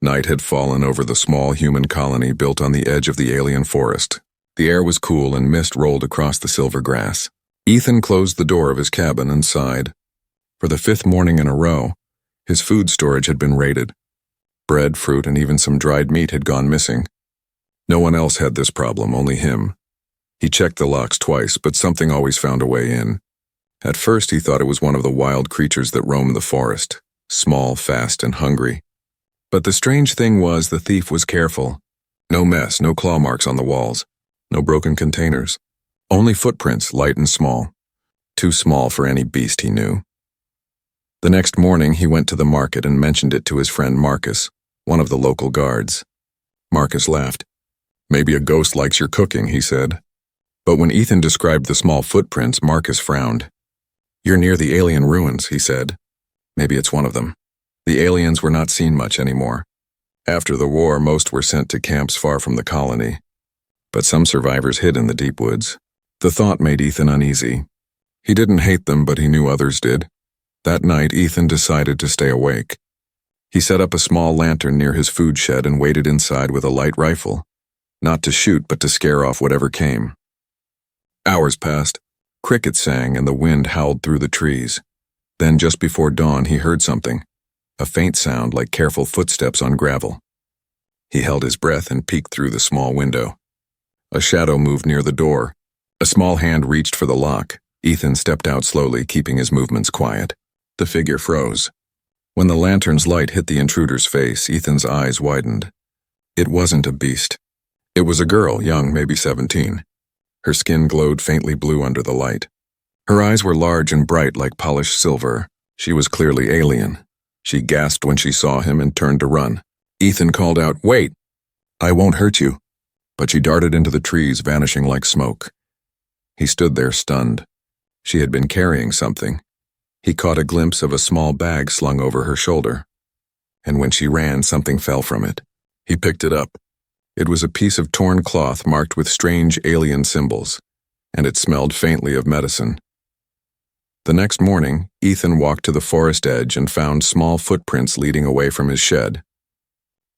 Night had fallen over the small human colony built on the edge of the alien forest. The air was cool and mist rolled across the silver grass. Ethan closed the door of his cabin and sighed. For the 5th morning in a row, his food storage had been raided. Bread, fruit, and even some dried meat had gone missing. No one else had this problem, only him. He checked the locks twice, but something always found a way in. At first he thought it was one of the wild creatures that roam the forest, small, fast, and hungry. But the strange thing was the thief was careful. No mess, no claw marks on the walls, no broken containers. Only footprints, light and small. Too small for any beast he knew. The next morning he went to the market and mentioned it to his friend Marcus, one of the local guards. Marcus laughed. "Maybe a ghost likes your cooking," he said. But when Ethan described the small footprints, Marcus frowned. "You're near the alien ruins," he said. "Maybe it's one of them." The aliens were not seen much anymore. After the war, most were sent to camps far from the colony. But some survivors hid in the deep woods. The thought made Ethan uneasy. He didn't hate them, but he knew others did. That night, Ethan decided to stay awake. He set up a small lantern near his food shed and waited inside with a light rifle. Not to shoot, but to scare off whatever came. Hours passed. Crickets sang and the wind howled through the trees. Then, just before dawn, he heard something. A faint sound like careful footsteps on gravel. He held his breath and peeked through the small window. A shadow moved near the door. A small hand reached for the lock. Ethan stepped out slowly, keeping his movements quiet. The figure froze. When the lantern's light hit the intruder's face, Ethan's eyes widened. It wasn't a beast. It was a girl, young, maybe 17. Her skin glowed faintly blue under the light. Her eyes were large and bright like polished silver. She was clearly alien. She gasped when she saw him and turned to run. Ethan called out, "Wait! I won't hurt you." But she darted into the trees, vanishing like smoke. He stood there stunned. She had been carrying something. He caught a glimpse of a small bag slung over her shoulder. And when she ran, something fell from it. He picked it up. It was a piece of torn cloth marked with strange alien symbols, and it smelled faintly of medicine. The next morning, Ethan walked to the forest edge and found small footprints leading away from his shed.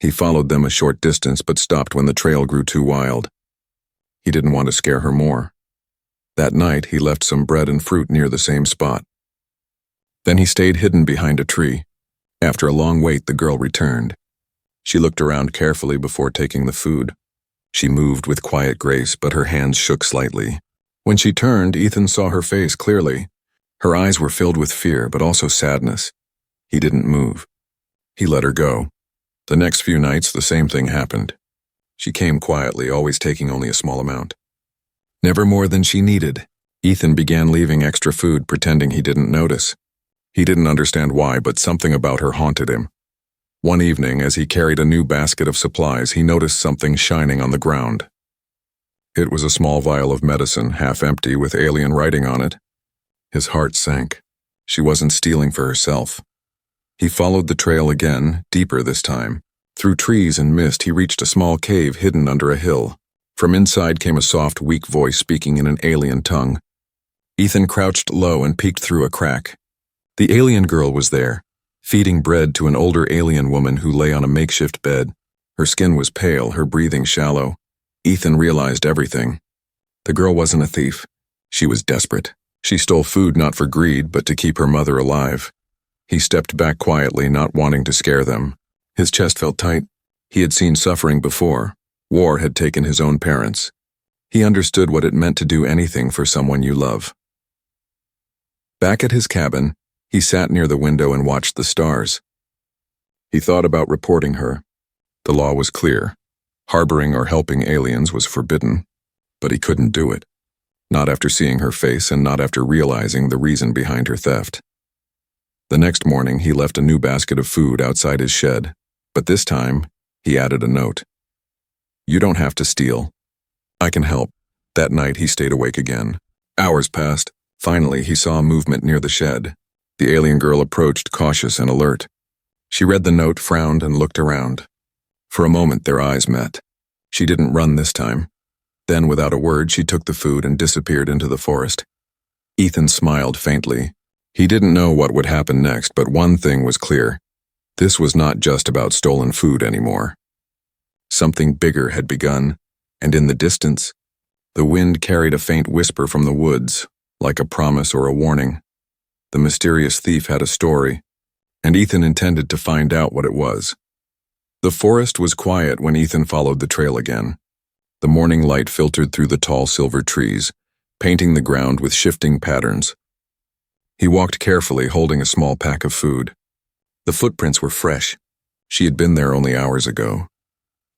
He followed them a short distance but stopped when the trail grew too wild. He didn't want to scare her more. That night, he left some bread and fruit near the same spot. Then he stayed hidden behind a tree. After a long wait, the girl returned. She looked around carefully before taking the food. She moved with quiet grace, but her hands shook slightly. When she turned, Ethan saw her face clearly. Her eyes were filled with fear, but also sadness. He didn't move. He let her go. The next few nights, the same thing happened. She came quietly, always taking only a small amount. Never more than she needed. Ethan began leaving extra food, pretending he didn't notice. He didn't understand why, but something about her haunted him. One evening, as he carried a new basket of supplies, he noticed something shining on the ground. It was a small vial of medicine, half empty, with alien writing on it. His heart sank. She wasn't stealing for herself. He followed the trail again, deeper this time. Through trees and mist, he reached a small cave hidden under a hill. From inside came a soft, weak voice speaking in an alien tongue. Ethan crouched low and peeked through a crack. The alien girl was there, feeding bread to an older alien woman who lay on a makeshift bed. Her skin was pale, her breathing shallow. Ethan realized everything. The girl wasn't a thief. She was desperate. She stole food not for greed, but to keep her mother alive. He stepped back quietly, not wanting to scare them. His chest felt tight. He had seen suffering before. War had taken his own parents. He understood what it meant to do anything for someone you love. Back at his cabin, he sat near the window and watched the stars. He thought about reporting her. The law was clear. Harboring or helping aliens was forbidden. But he couldn't do it. Not after seeing her face and not after realizing the reason behind her theft. The next morning, he left a new basket of food outside his shed. But this time, he added a note. "You don't have to steal. I can help." That night, he stayed awake again. Hours passed. Finally, he saw a movement near the shed. The alien girl approached, cautious and alert. She read the note, frowned, and looked around. For a moment, their eyes met. She didn't run this time. Then, without a word, she took the food and disappeared into the forest. Ethan smiled faintly. He didn't know what would happen next, but one thing was clear. This was not just about stolen food anymore. Something bigger had begun, and in the distance, the wind carried a faint whisper from the woods, like a promise or a warning. The mysterious thief had a story, and Ethan intended to find out what it was. The forest was quiet when Ethan followed the trail again. The morning light filtered through the tall silver trees, painting the ground with shifting patterns. He walked carefully, holding a small pack of food. The footprints were fresh. She had been there only hours ago.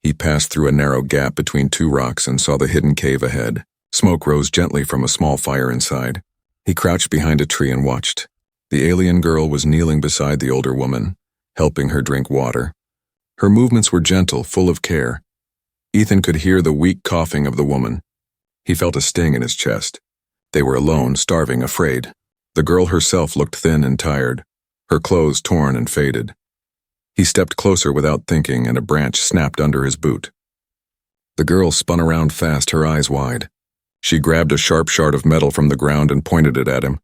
He passed through a narrow gap between two rocks and saw the hidden cave ahead. Smoke rose gently from a small fire inside. He crouched behind a tree and watched. The alien girl was kneeling beside the older woman, helping her drink water. Her movements were gentle, full of care. Ethan could hear the weak coughing of the woman. He felt a sting in his chest. They were alone, starving, afraid. The girl herself looked thin and tired, her clothes torn and faded. He stepped closer without thinking, and a branch snapped under his boot. The girl spun around fast, her eyes wide. She grabbed a sharp shard of metal from the ground and pointed it at him.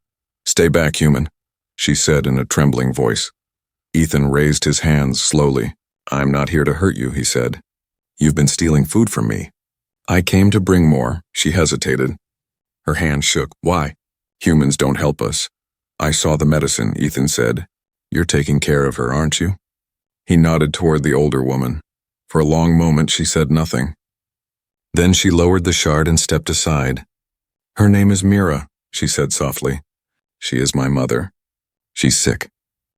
"Stay back, human," she said in a trembling voice. Ethan raised his hands slowly. "I'm not here to hurt you," he said. "You've been stealing food from me." "I came to bring more." She hesitated. Her hand shook. "Why?" "Humans don't help us." "I saw the medicine," Ethan said. "You're taking care of her, aren't you?" He nodded toward the older woman. For a long moment she said nothing. Then she lowered the shard and stepped aside. "Her name is Mira," she said softly. "She is my mother. She's sick.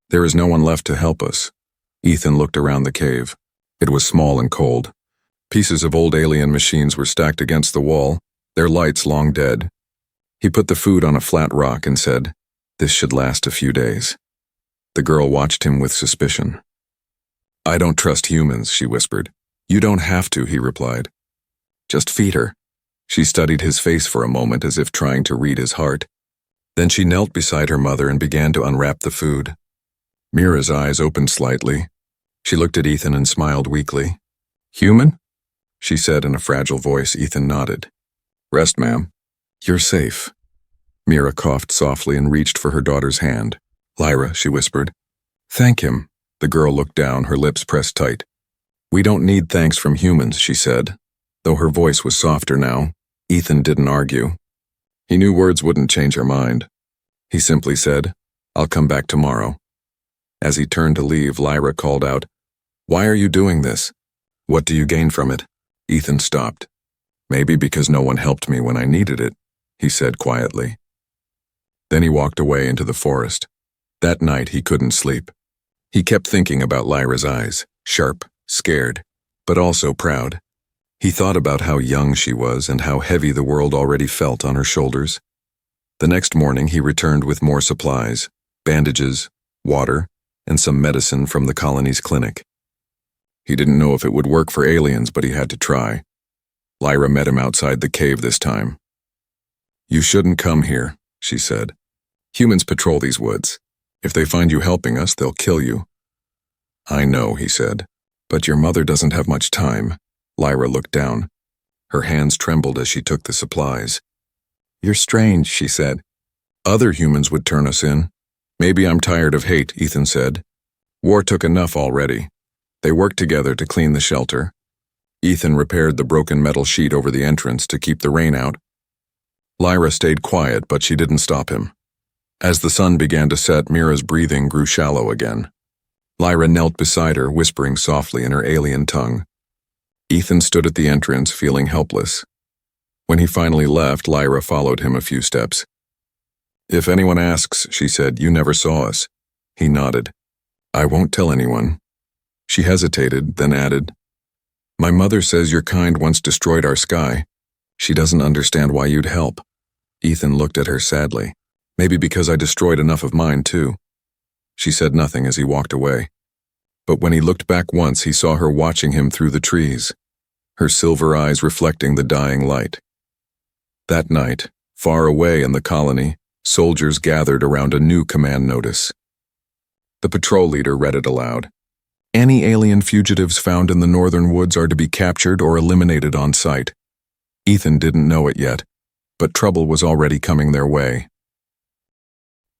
There is no one left to help us." Ethan looked around the cave. It was small and cold. Pieces of old alien machines were stacked against the wall, their lights long dead. He put the food on a flat rock and said, "This should last a few days." The girl watched him with suspicion. "I don't trust humans," she whispered. "You don't have to," he replied. "Just feed her." She studied his face for a moment as if trying to read his heart. Then she knelt beside her mother and began to unwrap the food. Mira's eyes opened slightly. She looked at Ethan and smiled weakly. "Human?" she said in a fragile voice. Ethan nodded. "Rest, ma'am. You're safe." Mira coughed softly and reached for her daughter's hand. "Lyra," she whispered. "Thank him." The girl looked down, her lips pressed tight. "We don't need thanks from humans," she said. Though her voice was softer now, Ethan didn't argue. He knew words wouldn't change her mind. He simply said, "I'll come back tomorrow." As he turned to leave, Lyra called out, "Why are you doing this? What do you gain from it?" Ethan stopped. "Maybe because no one helped me when I needed it," he said quietly. Then he walked away into the forest. That night he couldn't sleep. He kept thinking about Lyra's eyes, sharp, scared, but also proud. He thought about how young she was and how heavy the world already felt on her shoulders. The next morning he returned with more supplies, bandages, water, and some medicine from the colony's clinic. He didn't know if it would work for aliens, but he had to try. Lyra met him outside the cave this time. "You shouldn't come here," she said. "Humans patrol these woods. If they find you helping us, they'll kill you." "I know," he said. "But your mother doesn't have much time." Lyra looked down. Her hands trembled as she took the supplies. "You're strange," she said. "Other humans would turn us in." "Maybe I'm tired of hate," Ethan said. "War took enough already." They worked together to clean the shelter. Ethan repaired the broken metal sheet over the entrance to keep the rain out. Lyra stayed quiet, but she didn't stop him. As the sun began to set, Mira's breathing grew shallow again. Lyra knelt beside her, whispering softly in her alien tongue. Ethan stood at the entrance, feeling helpless. When he finally left, Lyra followed him a few steps. "If anyone asks," she said, "you never saw us." He nodded. "I won't tell anyone." She hesitated, then added, "My mother says your kind once destroyed our sky. She doesn't understand why you'd help." Ethan looked at her sadly. "Maybe because I destroyed enough of mine, too." She said nothing as he walked away. But when he looked back once, he saw her watching him through the trees, her silver eyes reflecting the dying light. That night, far away in the colony, soldiers gathered around a new command notice. The patrol leader read it aloud. "Any alien fugitives found in the northern woods are to be captured or eliminated on sight." Ethan didn't know it yet, but trouble was already coming their way.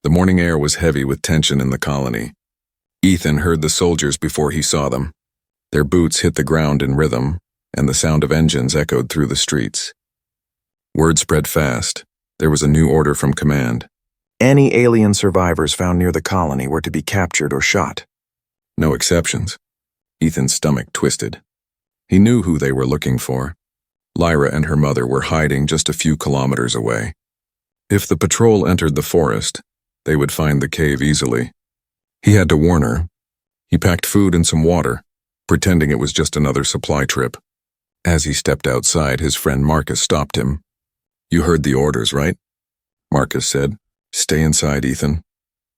The morning air was heavy with tension in the colony. Ethan heard the soldiers before he saw them. Their boots hit the ground in rhythm, and the sound of engines echoed through the streets. Word spread fast. There was a new order from command. Any alien survivors found near the colony were to be captured or shot. No exceptions. Ethan's stomach twisted. He knew who they were looking for. Lyra and her mother were hiding just a few kilometers away. If the patrol entered the forest, they would find the cave easily. He had to warn her. He packed food and some water, pretending it was just another supply trip. As he stepped outside, his friend Marcus stopped him. "You heard the orders, right?" Marcus said. "Stay inside, Ethan.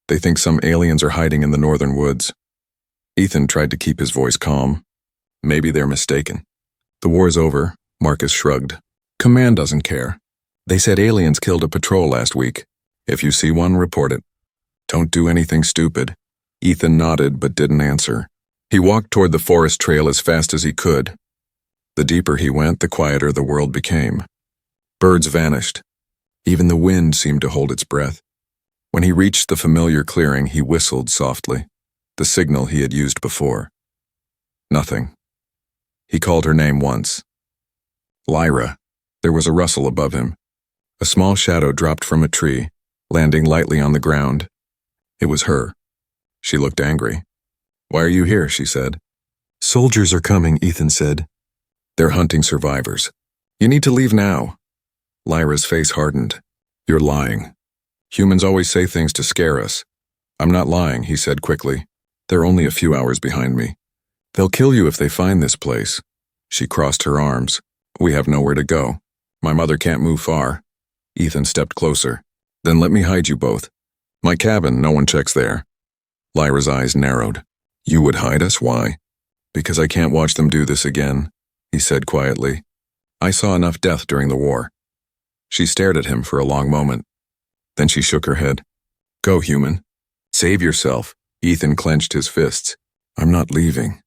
They think some aliens are hiding in the northern woods." Ethan tried to keep his voice calm. "Maybe they're mistaken." "The war's over," Marcus shrugged. "Command doesn't care. They said aliens killed a patrol last week. If you see one, report it. Don't do anything stupid." Ethan nodded but didn't answer. He walked toward the forest trail as fast as he could. The deeper he went, the quieter the world became. Birds vanished. Even the wind seemed to hold its breath. When he reached the familiar clearing, he whistled softly, the signal he had used before. Nothing. He called her name once. Lyra. There was a rustle above him. A small shadow dropped from a tree, landing lightly on the ground. It was her. She looked angry. "Why are you here?" she said. "Soldiers are coming," Ethan said. "They're hunting survivors. You need to leave now." Lyra's face hardened. "You're lying. Humans always say things to scare us." "I'm not lying," he said quickly. "They're only a few hours behind me. They'll kill you if they find this place." She crossed her arms. "We have nowhere to go. My mother can't move far." Ethan stepped closer. "Then let me hide you both. My cabin, no one checks there." Lyra's eyes narrowed. "You would hide us? Why?" "Because I can't watch them do this again," he said quietly. "I saw enough death during the war." She stared at him for a long moment. Then she shook her head. "Go, human. Save yourself." Ethan clenched his fists. "I'm not leaving."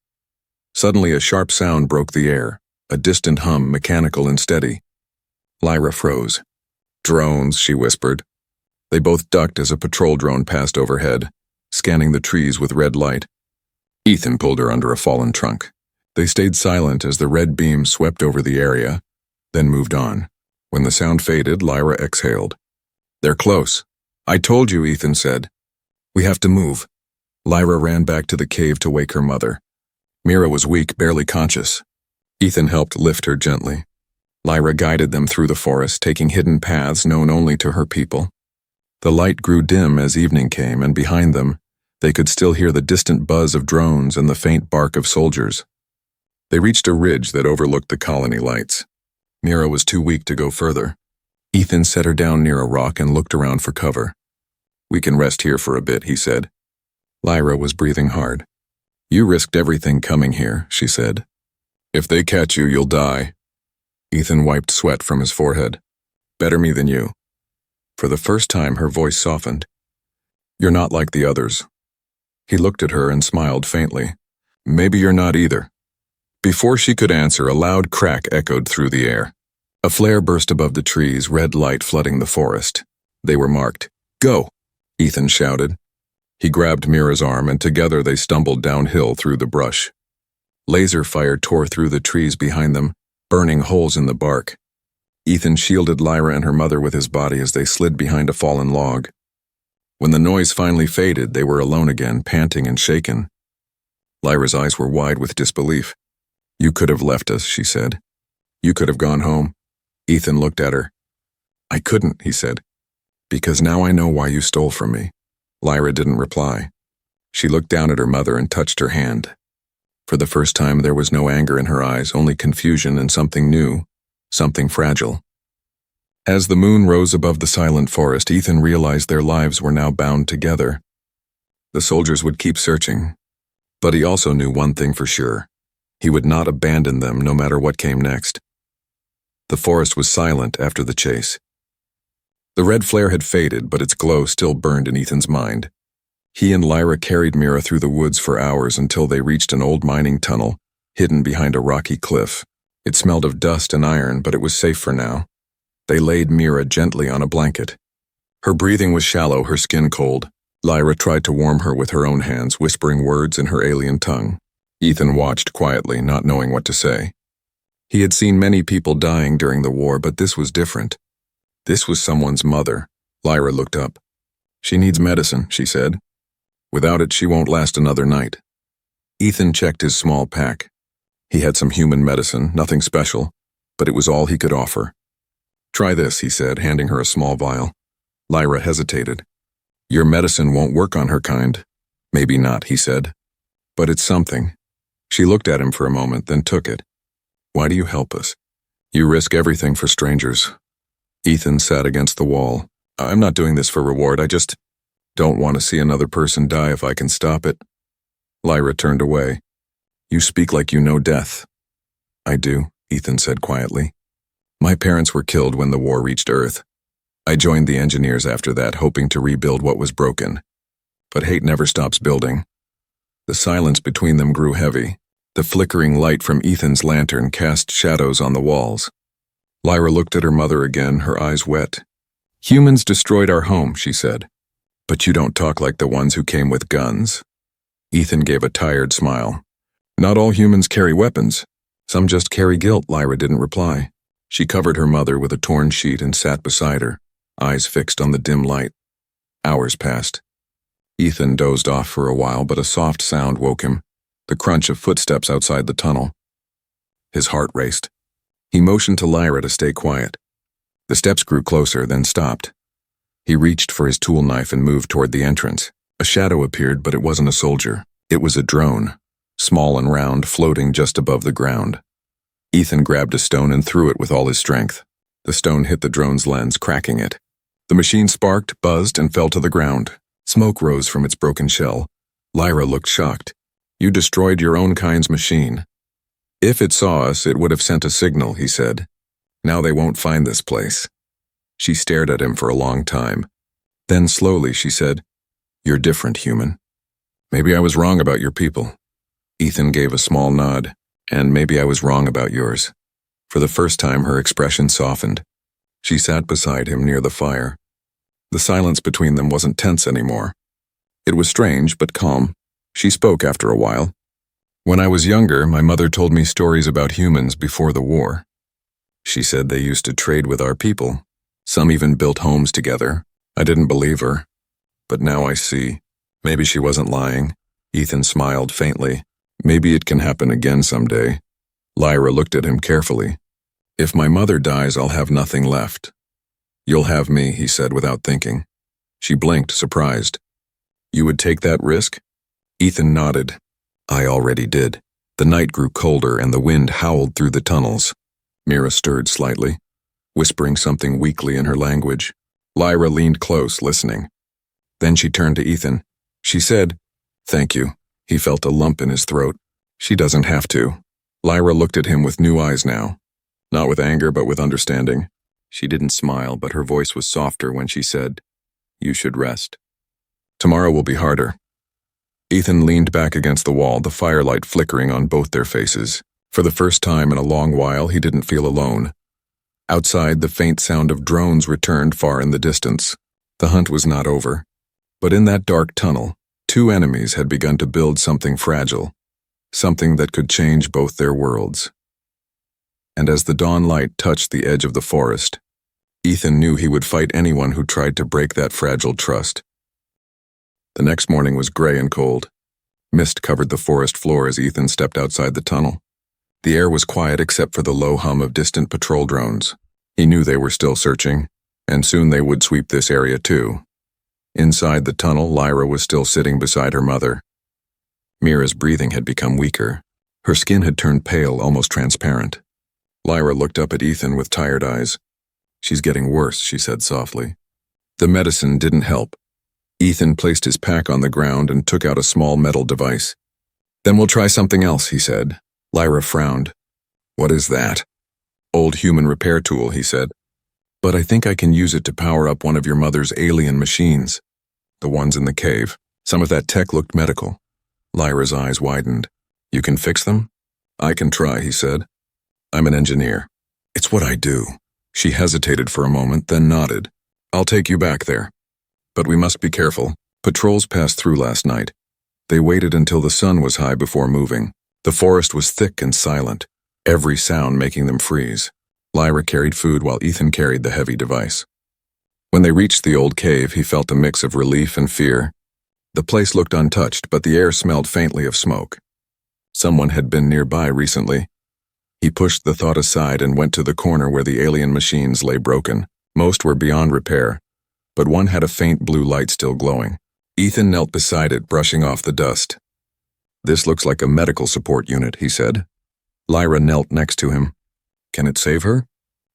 Suddenly a sharp sound broke the air, a distant hum, mechanical and steady. Lyra froze. "Drones," she whispered. They both ducked as a patrol drone passed overhead, scanning the trees with red light. Ethan pulled her under a fallen trunk. They stayed silent as the red beam swept over the area, then moved on. When the sound faded, Lyra exhaled. "They're close." "I told you," Ethan said. "We have to move." Lyra ran back to the cave to wake her mother. Mira was weak, barely conscious. Ethan helped lift her gently. Lyra guided them through the forest, taking hidden paths known only to her people. The light grew dim as evening came, and behind them, they could still hear the distant buzz of drones and the faint bark of soldiers. They reached a ridge that overlooked the colony lights. Mira was too weak to go further. Ethan set her down near a rock and looked around for cover. "We can rest here for a bit," he said. Lyra was breathing hard. "You risked everything coming here," she said. "If they catch you, you'll die." Ethan wiped sweat from his forehead. "Better me than you." For the first time, her voice softened. "You're not like the others." He looked at her and smiled faintly. "Maybe you're not either." Before she could answer, a loud crack echoed through the air. A flare burst above the trees, red light flooding the forest. They were marked. "Go!" Ethan shouted. He grabbed Mira's arm, and together they stumbled downhill through the brush. Laser fire tore through the trees behind them, burning holes in the bark. Ethan shielded Lyra and her mother with his body as they slid behind a fallen log. When the noise finally faded, they were alone again, panting and shaken. Lyra's eyes were wide with disbelief. "You could have left us," she said. "You could have gone home." Ethan looked at her. "I couldn't," he said, "because now I know why you stole from me." Lyra didn't reply. She looked down at her mother and touched her hand. For the first time, there was no anger in her eyes, only confusion and something new, something fragile. As the moon rose above the silent forest, Ethan realized their lives were now bound together. The soldiers would keep searching, but he also knew one thing for sure. He would not abandon them no matter what came next. The forest was silent after the chase. The red flare had faded, but its glow still burned in Ethan's mind. He and Lyra carried Mira through the woods for hours until they reached an old mining tunnel, hidden behind a rocky cliff. It smelled of dust and iron, but it was safe for now. They laid Mira gently on a blanket. Her breathing was shallow, her skin cold. Lyra tried to warm her with her own hands, whispering words in her alien tongue. Ethan watched quietly, not knowing what to say. He had seen many people dying during the war, but this was different. This was someone's mother. Lyra looked up. "She needs medicine," she said. "Without it, she won't last another night." Ethan checked his small pack. He had some human medicine, nothing special, but it was all he could offer. "Try this," he said, handing her a small vial. Lyra hesitated. "Your medicine won't work on her kind." "Maybe not," he said. "But it's something." She looked at him for a moment, then took it. "Why do you help us? You risk everything for strangers." Ethan sat against the wall. "I'm not doing this for reward, I just don't want to see another person die if I can stop it." Lyra turned away. "You speak like you know death." "I do," Ethan said quietly. "My parents were killed when the war reached Earth. I joined the engineers after that, hoping to rebuild what was broken. But hate never stops building." The silence between them grew heavy. The flickering light from Ethan's lantern cast shadows on the walls. Lyra looked at her mother again, her eyes wet. "Humans destroyed our home," she said. "But you don't talk like the ones who came with guns." Ethan gave a tired smile. "Not all humans carry weapons. Some just carry guilt." Lyra didn't reply. She covered her mother with a torn sheet and sat beside her, eyes fixed on the dim light. Hours passed. Ethan dozed off for a while, but a soft sound woke him, the crunch of footsteps outside the tunnel. His heart raced. He motioned to Lyra to stay quiet. The steps grew closer, then stopped. He reached for his tool knife and moved toward the entrance. A shadow appeared, but it wasn't a soldier. It was a drone, small and round, floating just above the ground. Ethan grabbed a stone and threw it with all his strength. The stone hit the drone's lens, cracking it. The machine sparked, buzzed, and fell to the ground. Smoke rose from its broken shell. Lyra looked shocked. "You destroyed your own kind's machine." "If it saw us, it would have sent a signal," he said. "Now they won't find this place." She stared at him for a long time. Then slowly she said, "You're different, human. Maybe I was wrong about your people." Ethan gave a small nod. "And maybe I was wrong about yours." For the first time, her expression softened. She sat beside him near the fire. The silence between them wasn't tense anymore. It was strange, but calm. She spoke after a while. "When I was younger, my mother told me stories about humans before the war. She said they used to trade with our people. Some even built homes together. I didn't believe her. But now I see. Maybe she wasn't lying." Ethan smiled faintly. "Maybe it can happen again someday." Lyra looked at him carefully. "If my mother dies, I'll have nothing left." "You'll have me," he said without thinking. She blinked, surprised. "You would take that risk?" Ethan nodded. "I already did." The night grew colder and the wind howled through the tunnels. Mira stirred slightly, whispering something weakly in her language. Lyra leaned close, listening. Then she turned to Ethan. She said, "Thank you." He felt a lump in his throat. "She doesn't have to." Lyra looked at him with new eyes now. Not with anger, but with understanding. She didn't smile, but her voice was softer when she said, "You should rest. Tomorrow will be harder." Ethan leaned back against the wall, the firelight flickering on both their faces. For the first time in a long while, he didn't feel alone. Outside, the faint sound of drones returned far in the distance. The hunt was not over. But in that dark tunnel, two enemies had begun to build something fragile, something that could change both their worlds. And as the dawn light touched the edge of the forest, Ethan knew he would fight anyone who tried to break that fragile trust. The next morning was gray and cold. Mist covered the forest floor as Ethan stepped outside the tunnel. The air was quiet except for the low hum of distant patrol drones. He knew they were still searching, and soon they would sweep this area too. Inside the tunnel, Lyra was still sitting beside her mother. Mira's breathing had become weaker. Her skin had turned pale, almost transparent. Lyra looked up at Ethan with tired eyes. "She's getting worse," she said softly. The medicine didn't help. Ethan placed his pack on the ground and took out a small metal device. "Then we'll try something else," he said. Lyra frowned. "What is that?" "Old human repair tool," he said. "But I think I can use it to power up one of your mother's alien machines. The ones in the cave. Some of that tech looked medical." Lyra's eyes widened. "You can fix them?" "I can try," he said. "I'm an engineer. It's what I do." She hesitated for a moment, then nodded. "I'll take you back there. But we must be careful. Patrols passed through last night. They waited until the sun was high before moving. The forest was thick and silent, every sound making them freeze. Lyra carried food while Ethan carried the heavy device. When they reached the old cave, he felt a mix of relief and fear. The place looked untouched, but the air smelled faintly of smoke. Someone had been nearby recently. He pushed the thought aside and went to the corner where the alien machines lay broken. Most were beyond repair, but one had a faint blue light still glowing. Ethan knelt beside it, brushing off the dust. "This looks like a medical support unit," he said. Lyra knelt next to him. "Can it save her?"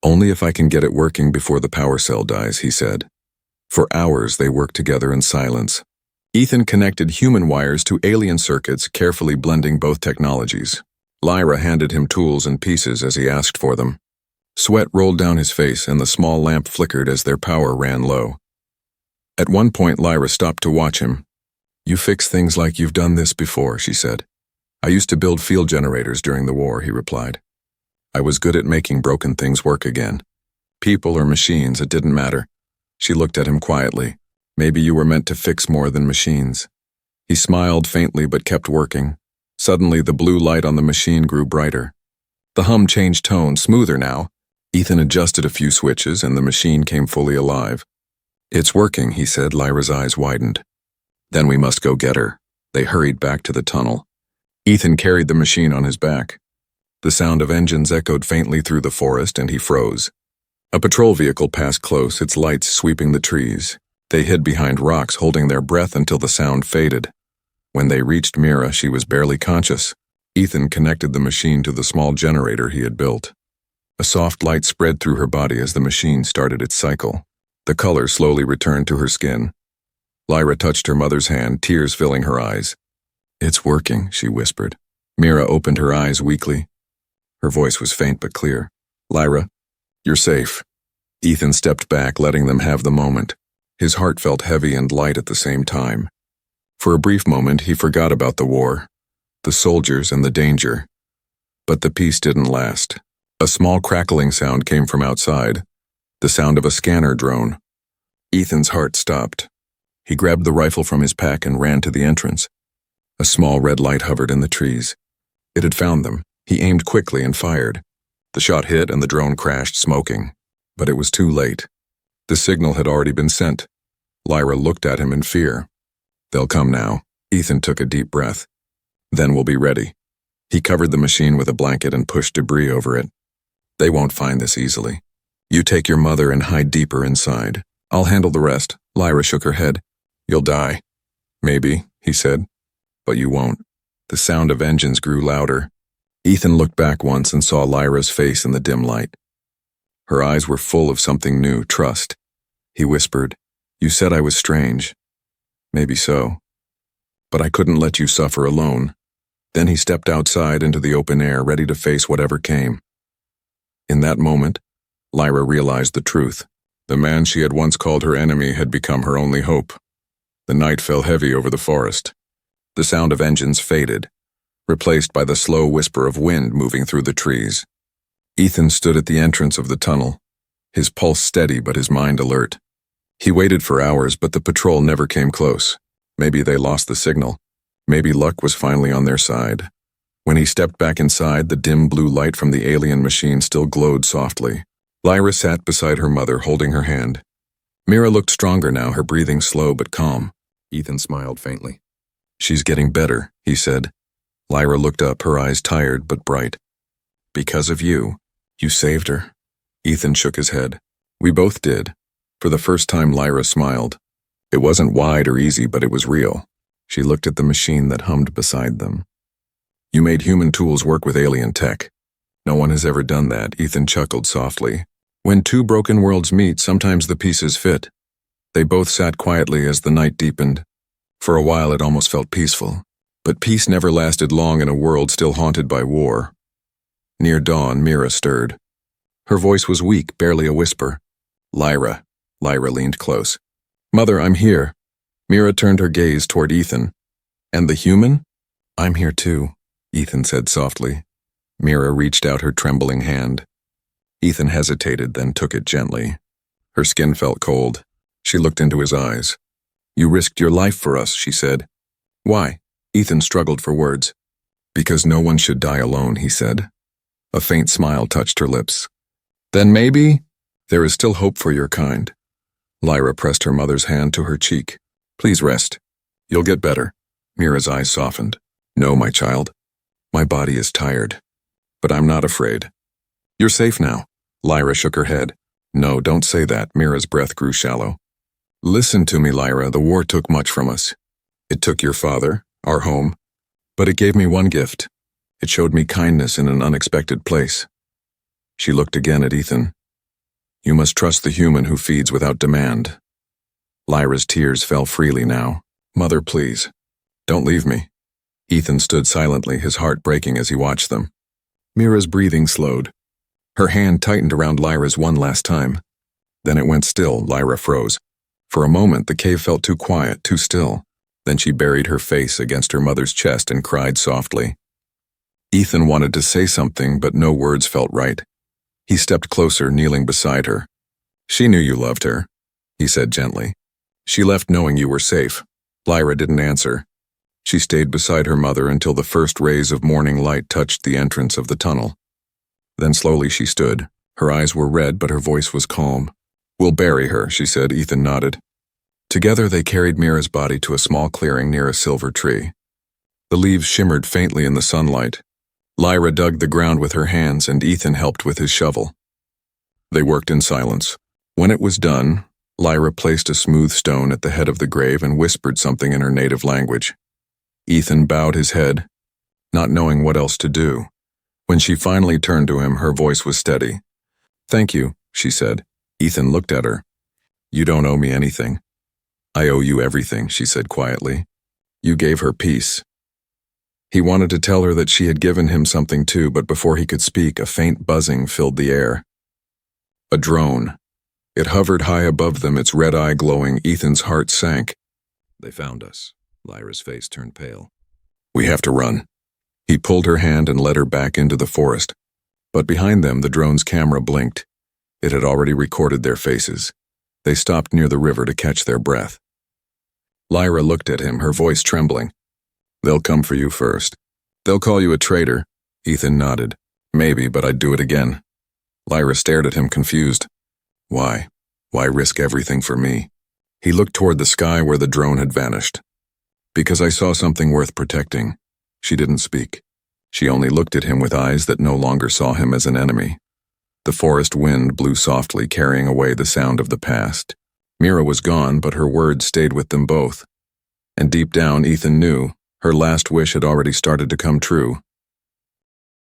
"Only if I can get it working before the power cell dies," he said. For hours they worked together in silence. Ethan connected human wires to alien circuits, carefully blending both technologies. Lyra handed him tools and pieces as he asked for them. Sweat rolled down his face and the small lamp flickered as their power ran low. At one point, Lyra stopped to watch him. "You fix things like you've done this before," she said. "I used to build field generators during the war," he replied. "I was good at making broken things work again. People or machines, it didn't matter." She looked at him quietly. "Maybe you were meant to fix more than machines." He smiled faintly but kept working. Suddenly, the blue light on the machine grew brighter. The hum changed tone, smoother now. Ethan adjusted a few switches and the machine came fully alive. "It's working," he said. Lyra's eyes widened. "Then we must go get her." They hurried back to the tunnel. Ethan carried the machine on his back. The sound of engines echoed faintly through the forest and he froze. A patrol vehicle passed close, its lights sweeping the trees. They hid behind rocks, holding their breath until the sound faded. When they reached Mira, she was barely conscious. Ethan connected the machine to the small generator he had built. A soft light spread through her body as the machine started its cycle. The color slowly returned to her skin. Lyra touched her mother's hand, tears filling her eyes. "It's working," she whispered. Mira opened her eyes weakly. Her voice was faint but clear. "Lyra, you're safe." Ethan stepped back, letting them have the moment. His heart felt heavy and light at the same time. For a brief moment, he forgot about the war, the soldiers and the danger. But the peace didn't last. A small crackling sound came from outside, the sound of a scanner drone. Ethan's heart stopped. He grabbed the rifle from his pack and ran to the entrance. A small red light hovered in the trees. It had found them. He aimed quickly and fired. The shot hit and the drone crashed, smoking. But it was too late. The signal had already been sent. Lyra looked at him in fear. "They'll come now." Ethan took a deep breath. "Then we'll be ready." He covered the machine with a blanket and pushed debris over it. "They won't find this easily. You take your mother and hide deeper inside. I'll handle the rest." Lyra shook her head. "You'll die." "Maybe," he said. "But you won't." The sound of engines grew louder. Ethan looked back once and saw Lyra's face in the dim light. Her eyes were full of something new, trust. He whispered, "You said I was strange." "Maybe so. But I couldn't let you suffer alone." Then he stepped outside into the open air, ready to face whatever came. In that moment, Lyra realized the truth. The man she had once called her enemy had become her only hope. The night fell heavy over the forest. The sound of engines faded, replaced by the slow whisper of wind moving through the trees. Ethan stood at the entrance of the tunnel, his pulse steady but his mind alert. He waited for hours, but the patrol never came close. Maybe they lost the signal. Maybe luck was finally on their side. When he stepped back inside, the dim blue light from the alien machine still glowed softly. Lyra sat beside her mother, holding her hand. Mira looked stronger now, her breathing slow but calm. Ethan smiled faintly. "She's getting better," he said. Lyra looked up, her eyes tired but bright. "Because of you. You saved her." Ethan shook his head. "We both did." For the first time, Lyra smiled. It wasn't wide or easy, but it was real. She looked at the machine that hummed beside them. "You made human tools work with alien tech. No one has ever done that," Ethan chuckled softly. "When two broken worlds meet, sometimes the pieces fit." They both sat quietly as the night deepened. For a while it almost felt peaceful. But peace never lasted long in a world still haunted by war. Near dawn, Mira stirred. Her voice was weak, barely a whisper. "Lyra." Lyra leaned close. "Mother, I'm here." Mira turned her gaze toward Ethan. "And the human?" "I'm here too," Ethan said softly. Mira reached out her trembling hand. Ethan hesitated, then took it gently. Her skin felt cold. She looked into his eyes. You risked your life for us, she said. Why? Ethan struggled for words. Because no one should die alone, he said. A faint smile touched her lips. Then maybe there is still hope for your kind. Lyra pressed her mother's hand to her cheek. Please rest. You'll get better. Mira's eyes softened. No, my child. My body is tired. But I'm not afraid. You're safe now. Lyra shook her head. No, don't say that. Mira's breath grew shallow. Listen to me, Lyra. The war took much from us. It took your father, our home. But it gave me one gift. It showed me kindness in an unexpected place. She looked again at Ethan. You must trust the human who feeds without demand. Lyra's tears fell freely now. Mother, please. Don't leave me. Ethan stood silently, his heart breaking as he watched them. Mira's breathing slowed. Her hand tightened around Lyra's one last time. Then it went still. Lyra froze. For a moment, the cave felt too quiet, too still. Then she buried her face against her mother's chest and cried softly. Ethan wanted to say something, but no words felt right. He stepped closer, kneeling beside her. She knew you loved her, he said gently. She left knowing you were safe. Lyra didn't answer. She stayed beside her mother until the first rays of morning light touched the entrance of the tunnel. Then slowly she stood. Her eyes were red, but her voice was calm. We'll bury her, she said. Ethan nodded. Together they carried Mira's body to a small clearing near a silver tree. The leaves shimmered faintly in the sunlight. Lyra dug the ground with her hands and Ethan helped with his shovel. They worked in silence. When it was done, Lyra placed a smooth stone at the head of the grave and whispered something in her native language. Ethan bowed his head, not knowing what else to do. When she finally turned to him, her voice was steady. Thank you, she said. Ethan looked at her. You don't owe me anything. I owe you everything, she said quietly. You gave her peace. He wanted to tell her that she had given him something too, but before he could speak, a faint buzzing filled the air. A drone. It hovered high above them, its red eye glowing. Ethan's heart sank. They found us. Lyra's face turned pale. We have to run. He pulled her hand and led her back into the forest. But behind them, the drone's camera blinked. It had already recorded their faces. They stopped near the river to catch their breath. Lyra looked at him, her voice trembling. They'll come for you first. They'll call you a traitor. Ethan nodded. Maybe, but I'd do it again. Lyra stared at him, confused. Why? Why risk everything for me? He looked toward the sky where the drone had vanished. Because I saw something worth protecting. She didn't speak. She only looked at him with eyes that no longer saw him as an enemy. The forest wind blew softly, carrying away the sound of the past. Mira was gone, but her words stayed with them both. And deep down, Ethan knew her last wish had already started to come true.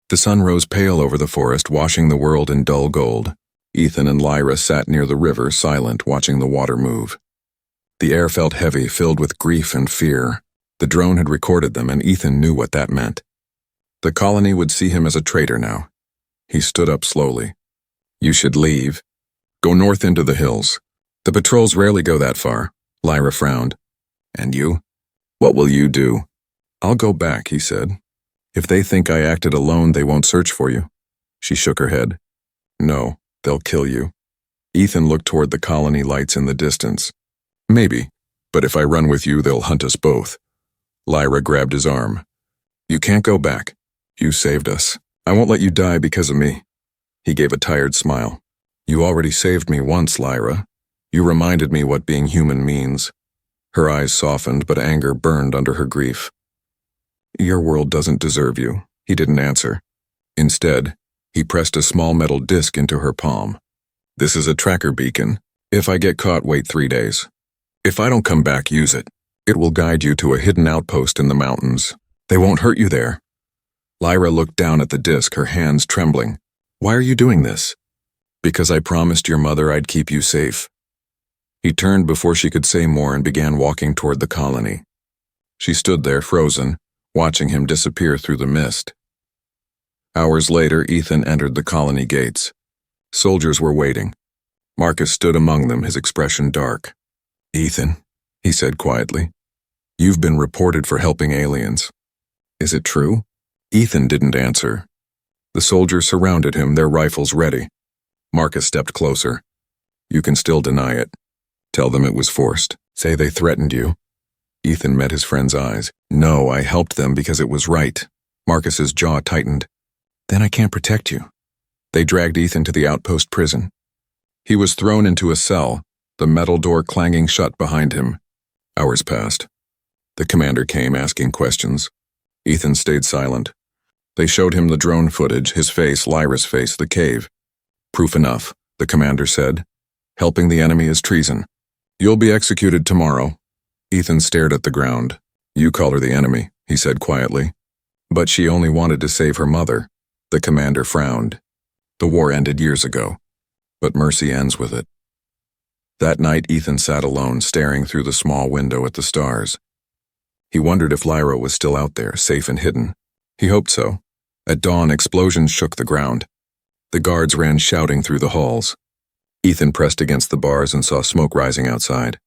The sun rose pale over the forest, washing the world in dull gold. Ethan and Lyra sat near the river, silent, watching the water move. The air felt heavy, filled with grief and fear. The drone had recorded them, and Ethan knew what that meant. The colony would see him as a traitor now. He stood up slowly. You should leave. Go north into the hills. The patrols rarely go that far. Lyra frowned. And you? What will you do? I'll go back, he said. If they think I acted alone, they won't search for you. She shook her head. No, they'll kill you. Ethan looked toward the colony lights in the distance. Maybe, but if I run with you, they'll hunt us both. Lyra grabbed his arm. You can't go back. You saved us. I won't let you die because of me. He gave a tired smile. You already saved me once, Lyra. You reminded me what being human means. Her eyes softened, but anger burned under her grief. Your world doesn't deserve you. He didn't answer. Instead, he pressed a small metal disc into her palm. This is a tracker beacon. If I get caught, wait 3 days. If I don't come back, use it. It will guide you to a hidden outpost in the mountains. They won't hurt you there. Lyra looked down at the disc, her hands trembling. Why are you doing this? Because I promised your mother I'd keep you safe. He turned before she could say more and began walking toward the colony. She stood there, frozen, watching him disappear through the mist. Hours later, Ethan entered the colony gates. Soldiers were waiting. Marcus stood among them, his expression dark. Ethan, he said quietly, you've been reported for helping aliens. Is it true? Ethan didn't answer. The soldiers surrounded him, their rifles ready. Marcus stepped closer. You can still deny it. Tell them it was forced. Say they threatened you. Ethan met his friend's eyes. No, I helped them because it was right. Marcus's jaw tightened. Then I can't protect you. They dragged Ethan to the outpost prison. He was thrown into a cell, the metal door clanging shut behind him. Hours passed. The commander came asking questions. Ethan stayed silent. They showed him the drone footage, his face, Lyra's face, the cave. Proof enough, the commander said. Helping the enemy is treason. You'll be executed tomorrow. Ethan stared at the ground. You call her the enemy, he said quietly. But she only wanted to save her mother. The commander frowned. The war ended years ago, but mercy ends with it. That night, Ethan sat alone, staring through the small window at the stars. He wondered if Lyra was still out there, safe and hidden. He hoped so. At dawn, explosions shook the ground. The guards ran shouting through the halls. Ethan pressed against the bars and saw smoke rising outside.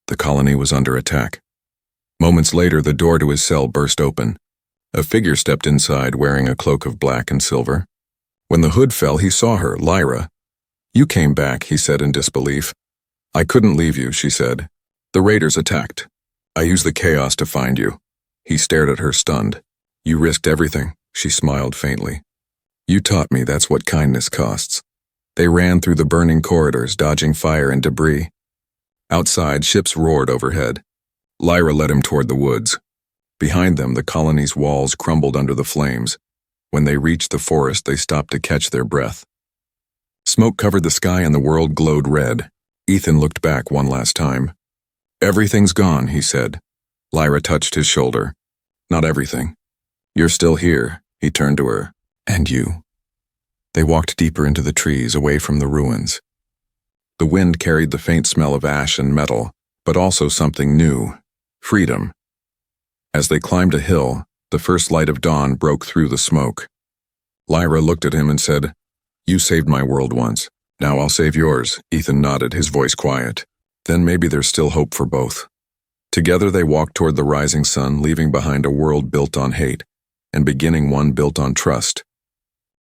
The colony was under attack. Moments later, the door to his cell burst open. A figure stepped inside wearing a cloak of black and silver. When the hood fell, he saw her, Lyra. You came back, he said in disbelief. I couldn't leave you, she said. The raiders attacked. I used the chaos to find you. He stared at her, stunned. You risked everything, she smiled faintly. You taught me that's what kindness costs. They ran through the burning corridors, dodging fire and debris. Outside, ships roared overhead. Lyra led him toward the woods. Behind them, the colony's walls crumbled under the flames. When they reached the forest, they stopped to catch their breath. Smoke covered the sky and the world glowed red. Ethan looked back one last time. Everything's gone, he said. Lyra touched his shoulder. Not everything. You're still here, he turned to her. And you. They walked deeper into the trees, away from the ruins. The wind carried the faint smell of ash and metal, but also something new, freedom. As they climbed a hill, the first light of dawn broke through the smoke. Lyra looked at him and said, You saved my world once. Now I'll save yours. Ethan nodded, his voice quiet. Then maybe there's still hope for both. Together they walked toward the rising sun, leaving behind a world built on hate, and beginning one built on trust.